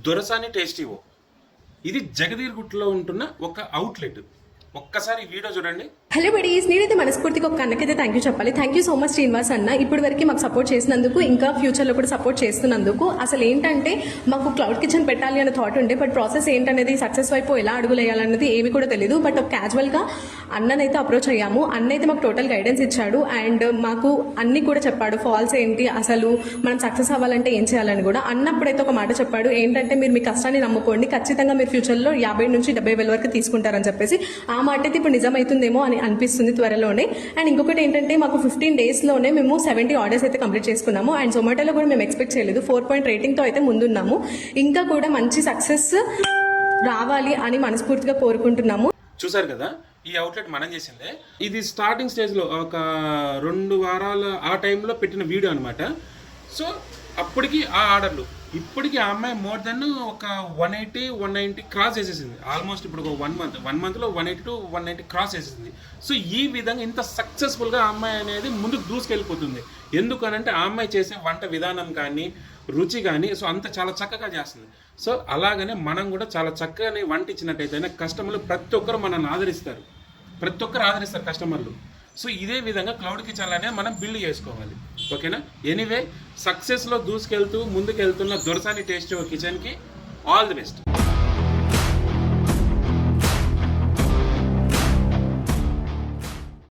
దొరసాని టేస్టీవో. ఇది జగదీర్గుట్లో ఉంటున్న ఒక అవుట్లెట్. ఒక్కసారి ఈ వీడియో చూడండి. హలో బడీస్, నేనైతే మనస్ఫూర్తిగా ఒక అన్నకైతే థ్యాంక్ యూ చెప్పాలి. Thank you so much Srinivas అన్న, ఇప్పటి వరకు మాకు సపోర్ట్ చేసినందుకు, ఇంకా ఫ్యూచర్లో కూడా సపోర్ట్ చేస్తున్నందుకు. అసలు ఏంటంటే మాకు క్లౌడ్ కిచెన్ పెట్టాలి అనే థాట్ ఉండే, బట్ ప్రాసెస్ ఏంటనేది సక్సెస్ వైపు ఎలా అడుగులు వేయాలన్నది ఏమి కూడా తెలియదు. బట్ ఒక క్యాజువల్గా అన్ననైతే అప్రోచ్ అయ్యాము. అన్న అయితే మాకు టోటల్ గైడెన్స్ ఇచ్చాడు అండ్ మాకు అన్ని కూడా చెప్పాడు. ఫాల్స్ ఏంటి, అసలు మనం సక్సెస్ అవ్వాలంటే ఏం చేయాలని కూడా. అన్నప్పుడైతే ఒక మాట చెప్పాడు, ఏంటంటే మీరు మీ కష్టాన్ని నమ్ముకోండి, ఖచ్చితంగా మీరు ఫ్యూచర్లో 50 నుంచి 70 వేల వరకు తీసుకుంటారని చెప్పేసి. ఆ మాట అయితే ఇప్పుడు నిజమవుతుందేమో అని అనిపిస్తుంది త్వరలోనే. అండ్ ఇంకొకటి ఏంటంటే మాకు 15 డేస్లోనే మేము 70 ఆర్డర్స్ అయితే కంప్లీట్ చేసుకున్నాము. అండ్ జొమాటోలో కూడా మేము ఎక్స్పెక్ట్ చేయలేదు. 4 రేటింగ్తో అయితే ముందున్నాము. ఇంకా కూడా మంచి సక్సెస్ రావాలి అని మనస్ఫూర్తిగా కోరుకుంటున్నాము. చూసారు కదా, ఈ అవుట్లెట్ మనం చేసిందే. ఇది స్టార్టింగ్ స్టేజ్లో ఒక 2 వారాల ఆ టైంలో పెట్టిన వీడియో అనమాట. సో అప్పటికి ఆ ఆర్డర్లు, ఇప్పటికి ఆ అమ్మాయి మోర్ దెన్ ఒక 180-190 క్రాస్ చేసేసింది. ఆల్మోస్ట్ ఇప్పుడు ఒక 1 మంత్లో 180 to 190 క్రాస్ చేసేసింది. సో ఈ విధంగా ఇంత సక్సెస్ఫుల్గా ఆ అమ్మాయి అనేది ముందుకు దూసుకెళ్ళిపోతుంది. ఎందుకనంటే ఆ అమ్మాయి చేసే వంట విధానం కానీ, రుచి కానీ, సో అంత చాలా చక్కగా చేస్తుంది. సో అలాగనే మనం కూడా చాలా చక్కగానే వంట ఇచ్చినట్టయితే కస్టమర్లు ప్రతి ఒక్కరు మనల్ని ఆదరిస్తారు. కస్టమర్లు. సో ఇదే విధంగా క్లౌడ్ కిచెన్ అనేది మనం బిల్డ్ చేసుకోవాలి. ఓకేనా? ఎనీవే, సక్సెస్లో దూసుకెళ్తూ ముందుకెళ్తున్న దొరసాని టేస్టీ కిచెన్కి ఆల్ ది బెస్ట్.